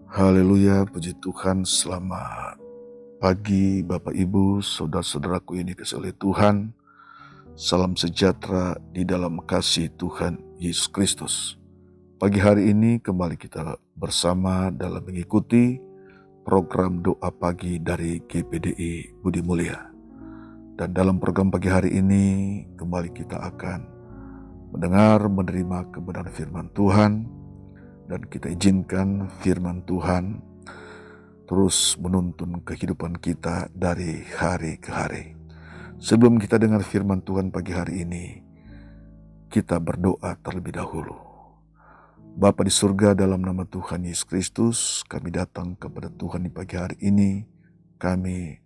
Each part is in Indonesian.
Haleluya, puji Tuhan. Selamat pagi Bapak Ibu, saudara-saudaraku ini kasih oleh Tuhan. Salam sejahtera di dalam kasih Tuhan Yesus Kristus. Pagi hari ini kembali kita bersama dalam mengikuti program doa pagi dari GPDI Budi Mulia. Dan dalam program pagi hari ini kembali kita akan menerima kebenaran firman Tuhan. Dan kita izinkan firman Tuhan terus menuntun kehidupan kita dari hari ke hari. Sebelum kita dengar firman Tuhan pagi hari ini, kita berdoa terlebih dahulu. Bapa di surga, dalam nama Tuhan Yesus Kristus, kami datang kepada Tuhan di pagi hari ini. Kami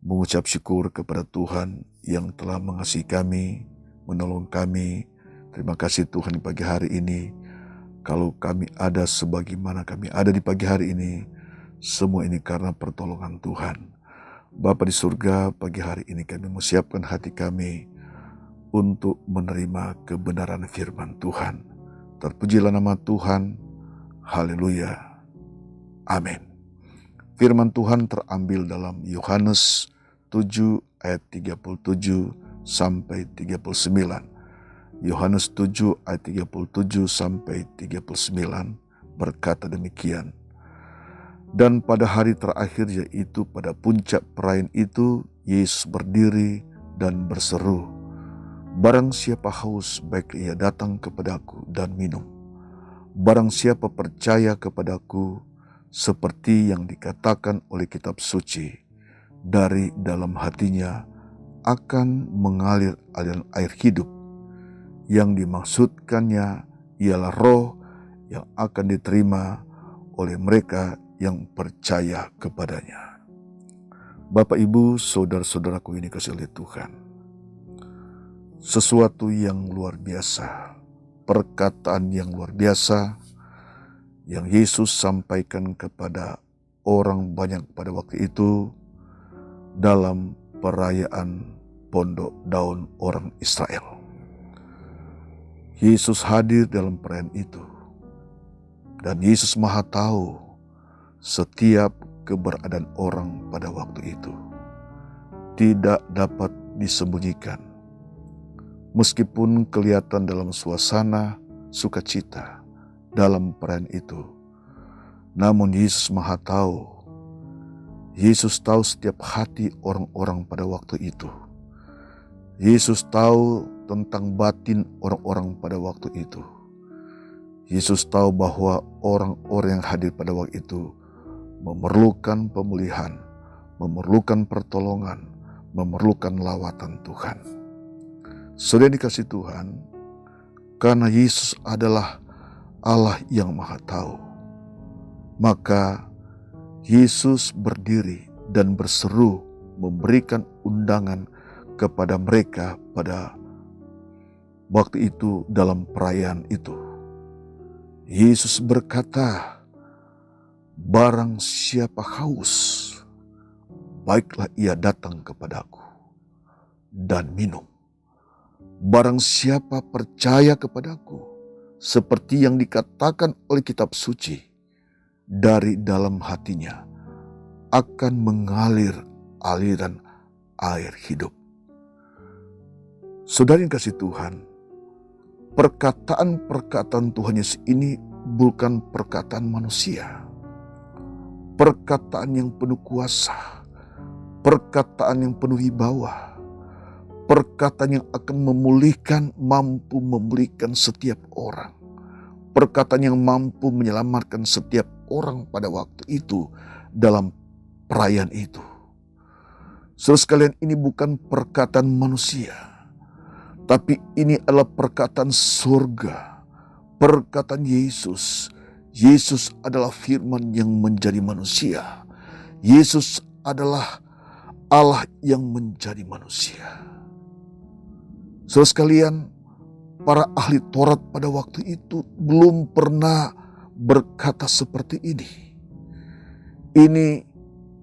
mengucap syukur kepada Tuhan yang telah mengasihi kami, menolong kami. Terima kasih Tuhan di pagi hari ini. Kalau kami ada sebagaimana kami ada di pagi hari ini, semua ini karena pertolongan Tuhan. Bapa di surga, pagi hari ini kami menyiapkan hati kami untuk menerima kebenaran firman Tuhan. Terpujilah nama Tuhan. Haleluya. Amin. Firman Tuhan terambil dalam Yohanes 7 ayat 37 sampai 39. Yohanes 7 ayat 37 sampai 39 berkata demikian. Dan pada hari terakhir, yaitu pada puncak perayaan itu, Yesus berdiri dan berseru, "Barang siapa haus, baik ia datang kepadaku dan minum. Barang siapa percaya kepadaku, seperti yang dikatakan oleh kitab suci, dari dalam hatinya akan mengalir aliran air hidup." Yang dimaksudkannya ialah roh yang akan diterima oleh mereka yang percaya kepadanya. Bapak, Ibu, saudara-saudaraku ini kasih oleh Tuhan. Sesuatu yang luar biasa, perkataan yang luar biasa yang Yesus sampaikan kepada orang banyak pada waktu itu dalam perayaan Pondok Daun orang Israel. Yesus hadir dalam perayaan itu. Dan Yesus Maha tahu setiap keberadaan orang pada waktu itu. Tidak dapat disembunyikan. Meskipun kelihatan dalam suasana sukacita dalam perayaan itu. Namun Yesus Maha tahu. Yesus tahu setiap hati orang-orang pada waktu itu. Yesus tahu tentang batin orang-orang pada waktu itu. Yesus tahu bahwa orang-orang yang hadir pada waktu itu memerlukan pemulihan, memerlukan pertolongan, memerlukan lawatan Tuhan. Saudara dikasih Tuhan, karena Yesus adalah Allah yang Maha Tahu, maka Yesus berdiri dan berseru memberikan undangan kepada mereka pada waktu itu dalam perayaan itu. Yesus berkata, "Barang siapa haus, baiklah ia datang kepadaku dan minum. Barang siapa percaya kepadaku, seperti yang dikatakan oleh kitab suci, dari dalam hatinya akan mengalir aliran air hidup." Saudara yang kasih Tuhan, perkataan-perkataan Tuhan Yesus ini bukan perkataan manusia. Perkataan yang penuh kuasa, perkataan yang penuh wibawa, perkataan yang akan memulihkan, mampu memulihkan setiap orang. Perkataan yang mampu menyelamatkan setiap orang pada waktu itu dalam perayaan itu. Saudara sekalian, ini bukan perkataan manusia. Tapi ini adalah perkataan surga, perkataan Yesus. Yesus adalah firman yang menjadi manusia. Yesus adalah Allah yang menjadi manusia. Saudara sekalian, para ahli Taurat pada waktu itu belum pernah berkata seperti ini.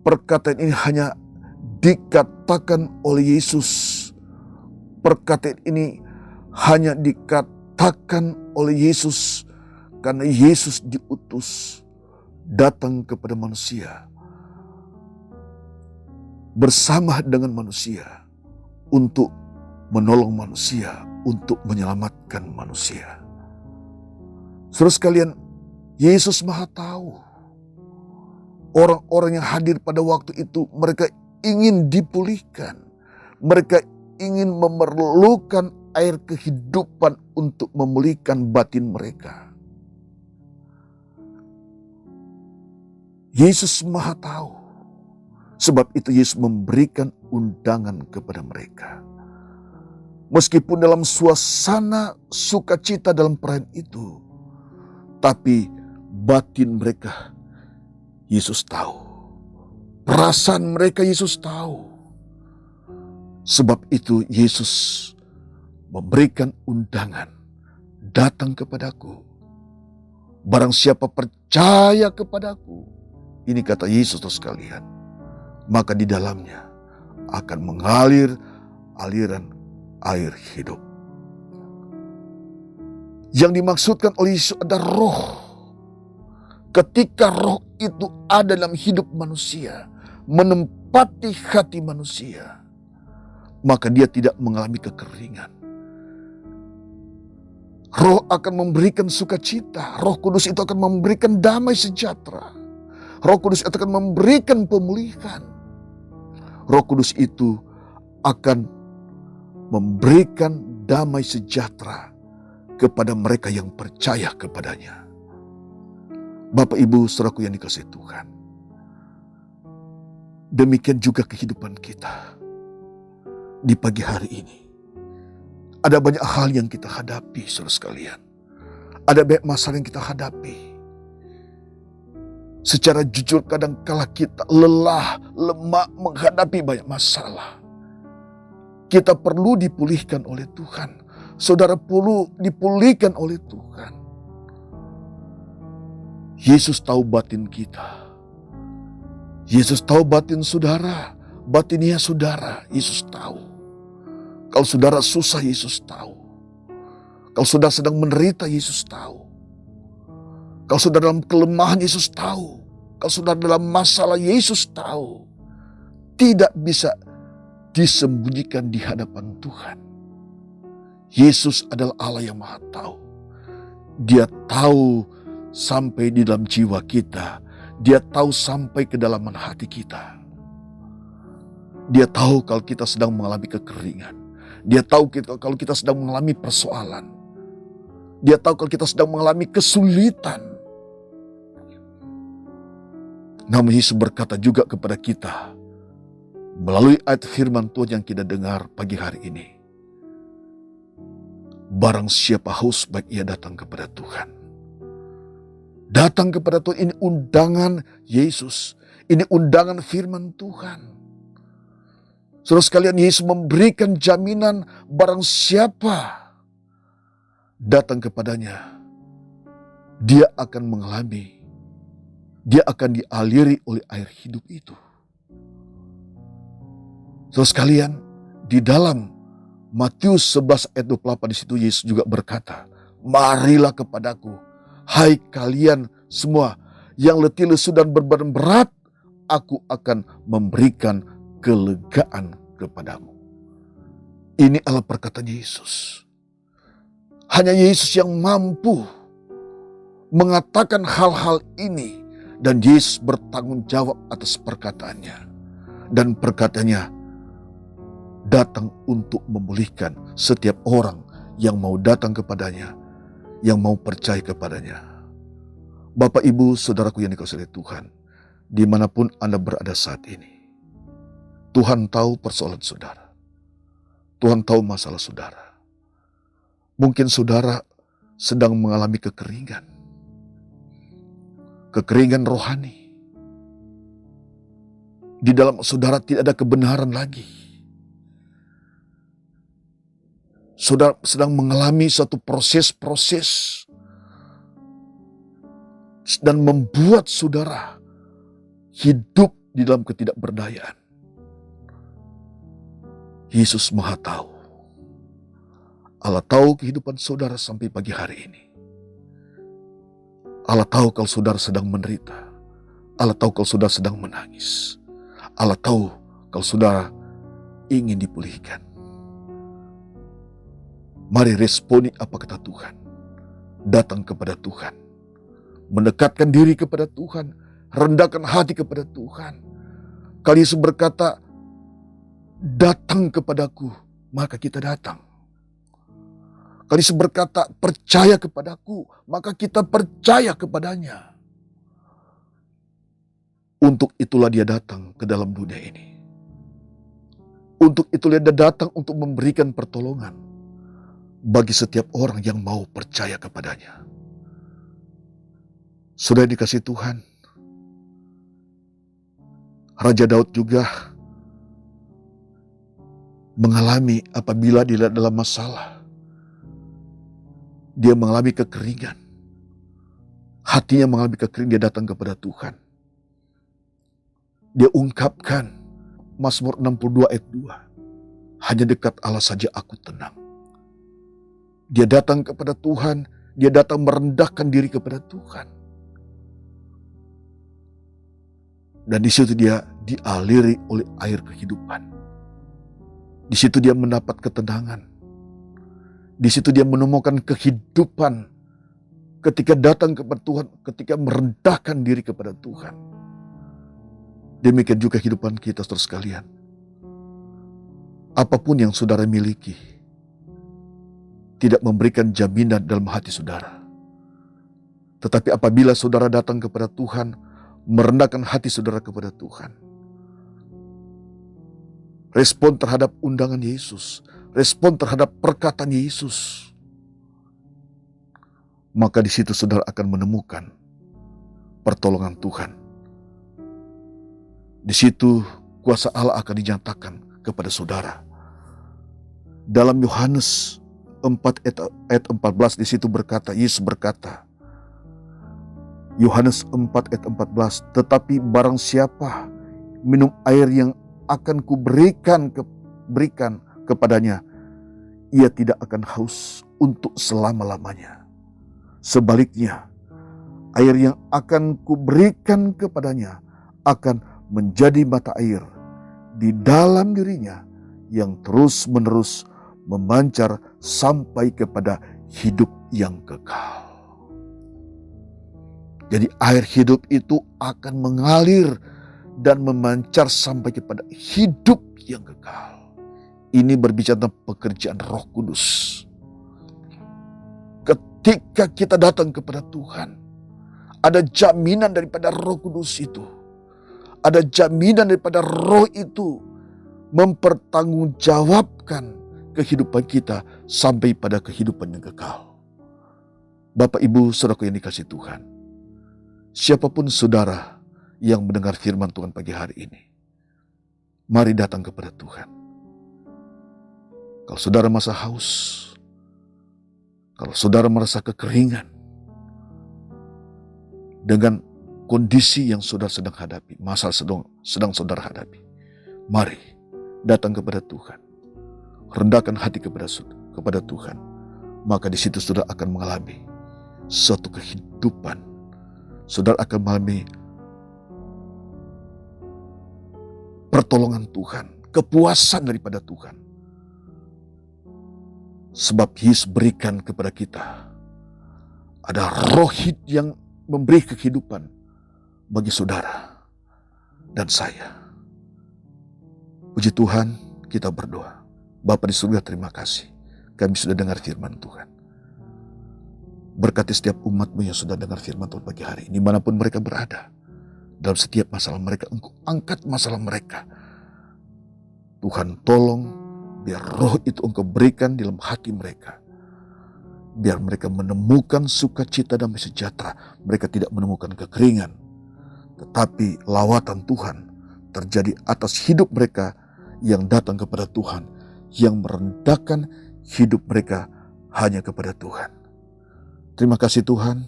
Perkataan ini hanya dikatakan oleh Yesus. Perkataan ini hanya dikatakan oleh Yesus karena Yesus diutus datang kepada manusia, bersama dengan manusia, untuk menolong manusia, untuk menyelamatkan manusia. Saudara sekalian, Yesus Maha tahu. Orang-orang yang hadir pada waktu itu, mereka ingin dipulihkan. Mereka ingin memerlukan air kehidupan untuk memulihkan batin mereka. Yesus Maha tahu. Sebab itu Yesus memberikan undangan kepada mereka. Meskipun dalam suasana sukacita dalam perayaan itu, tapi batin mereka Yesus tahu. Perasaan mereka Yesus tahu. Sebab itu Yesus memberikan undangan, datang kepadaku. Barang siapa percaya kepadaku, ini kata Yesus sekalian, maka di dalamnya akan mengalir aliran air hidup. Yang dimaksudkan oleh Yesus ada roh. Ketika roh itu ada dalam hidup manusia, menempati hati manusia, maka dia tidak mengalami kekeringan. Roh akan memberikan sukacita. Roh Kudus itu akan memberikan damai sejahtera. Roh Kudus itu akan memberikan pemulihan. Roh Kudus itu akan memberikan damai sejahtera kepada mereka yang percaya kepadanya. Bapak, Ibu, saudaraku yang dikasihi Tuhan. Demikian juga kehidupan kita di pagi hari ini. Ada banyak hal yang kita hadapi, saudara sekalian. Ada banyak masalah yang kita hadapi. Secara jujur kadangkala kita lelah, lemah menghadapi banyak masalah. Kita perlu dipulihkan oleh Tuhan. Saudara perlu dipulihkan oleh Tuhan. Yesus tahu batin kita. Yesus tahu batin saudara. Batinnya saudara, Yesus tahu. Kalau saudara susah, Yesus tahu. Kalau saudara sedang menderita, Yesus tahu. Kalau saudara dalam kelemahan, Yesus tahu. Kalau saudara dalam masalah, Yesus tahu. Tidak bisa disembunyikan di hadapan Tuhan. Yesus adalah Allah yang Maha tahu. Dia tahu sampai di dalam jiwa kita. Dia tahu sampai kedalaman hati kita. Dia tahu kalau kita sedang mengalami kekeringan. Dia tahu kalau kita sedang mengalami persoalan. Dia tahu kalau kita sedang mengalami kesulitan. Namun Yesus berkata juga kepada kita melalui ayat firman Tuhan yang kita dengar pagi hari ini. Barang siapa haus, baik ia datang kepada Tuhan. Datang kepada Tuhan, ini undangan Yesus. Ini undangan firman Tuhan. Saudara sekalian, Yesus memberikan jaminan barang siapa datang kepadanya, dia akan mengalami, dia akan dialiri oleh air hidup itu. Saudara sekalian, di dalam Matius 11 ayat 28 di situ Yesus juga berkata, marilah kepadaku, hai kalian semua yang letih lesu dan berbeban berat, aku akan memberikan kelegaan kepadamu. Ini adalah perkataan Yesus. Hanya Yesus yang mampu mengatakan hal-hal ini, dan Yesus bertanggung jawab atas perkataannya. Dan perkataannya datang untuk memulihkan setiap orang yang mau datang kepadanya, yang mau percaya kepadanya. Bapak, Ibu, saudaraku yang dikasihi Tuhan, dimanapun Anda berada saat ini, Tuhan tahu persoalan saudara. Tuhan tahu masalah saudara. Mungkin saudara sedang mengalami kekeringan. Kekeringan rohani. Di dalam saudara tidak ada kebenaran lagi. Saudara sedang mengalami satu proses-proses dan membuat saudara hidup di dalam ketidakberdayaan. Yesus Maha tahu. Allah tahu kehidupan saudara sampai pagi hari ini. Allah tahu kalau saudara sedang menderita. Allah tahu kalau saudara sedang menangis. Allah tahu kalau saudara ingin dipulihkan. Mari responi apa kata Tuhan. Datang kepada Tuhan. Mendekatkan diri kepada Tuhan. Rendahkan hati kepada Tuhan. Kali Yesus berkata, datang kepadaku, maka kita datang. Kali Yesus berkata, percaya kepadaku, maka kita percaya kepadanya. Untuk itulah dia datang ke dalam dunia ini. Untuk itulah dia datang untuk memberikan pertolongan bagi setiap orang yang mau percaya kepadanya. Sudah dikasih Tuhan. Raja Daud juga mengalami apabila dia dalam masalah. Dia mengalami kekeringan. Hatinya mengalami kekeringan, dia datang kepada Tuhan. Dia ungkapkan Mazmur 62 ayat 2. Hanya dekat Allah saja aku tenang. Dia datang kepada Tuhan, dia datang merendahkan diri kepada Tuhan. Dan di situ dia dialiri oleh air kehidupan. Di situ dia mendapat ketenangan. Di situ dia menemukan kehidupan ketika datang kepada Tuhan, ketika merendahkan diri kepada Tuhan. Demikian juga kehidupan kita, saudara sekalian. Apapun yang saudara miliki tidak memberikan jaminan dalam hati saudara. Tetapi apabila saudara datang kepada Tuhan, merendahkan hati saudara kepada Tuhan, respon terhadap undangan Yesus, respon terhadap perkataan Yesus, maka di situ saudara akan menemukan pertolongan Tuhan. Di situ kuasa Allah akan dinyatakan kepada saudara. Dalam Yohanes 4 ayat 14 di situ berkata, Yesus berkata, Yohanes 4 ayat 14, tetapi barang siapa minum air yang akan kuberikan kepadanya, ia tidak akan haus untuk selama-lamanya. Sebaliknya, air yang akan kuberikan kepadanya akan menjadi mata air di dalam dirinya yang terus-menerus memancar sampai kepada hidup yang kekal. Jadi air hidup itu akan mengalir dan memancar sampai kepada hidup yang kekal. Ini berbicara tentang pekerjaan Roh Kudus. Ketika kita datang kepada Tuhan, ada jaminan daripada Roh Kudus itu. Ada jaminan daripada Roh itu mempertanggungjawabkan kehidupan kita sampai pada kehidupan yang kekal. Bapak, Ibu, saudaraku yang dikasihi Tuhan, siapapun saudara yang mendengar firman Tuhan pagi hari ini, mari datang kepada Tuhan. Kalau saudara merasa haus, kalau saudara merasa kekeringan, dengan kondisi yang saudara sedang hadapi, masalah sedang saudara hadapi, mari datang kepada Tuhan. Rendahkan hati kepada Tuhan. Maka di situ saudara akan mengalami suatu kehidupan. Saudara akan mengalami pertolongan Tuhan, kepuasan daripada Tuhan. Sebab Yesus berikan kepada kita ada roh yang memberi kehidupan bagi saudara dan saya. Puji Tuhan, kita berdoa. Bapa di surga, terima kasih. Kami sudah dengar firman Tuhan. Berkati setiap umat-Mu yang sudah dengar firman Tuhan pagi hari ini, dimanapun mereka berada. Dalam setiap masalah mereka, Engkau angkat masalah mereka. Tuhan tolong, biar roh itu Engkau berikan dalam hati mereka. Biar mereka menemukan sukacita dan sejahtera. Mereka tidak menemukan kekeringan. Tetapi lawatan Tuhan terjadi atas hidup mereka yang datang kepada Tuhan. Yang merendahkan hidup mereka hanya kepada Tuhan. Terima kasih Tuhan,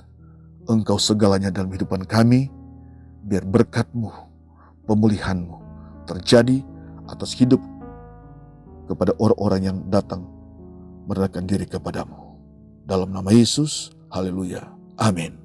Engkau segalanya dalam kehidupan kami. Biar berkat-Mu, pemulihan-Mu terjadi atas hidup kepada orang-orang yang datang merendahkan diri kepada-Mu. Dalam nama Yesus, haleluya, amin.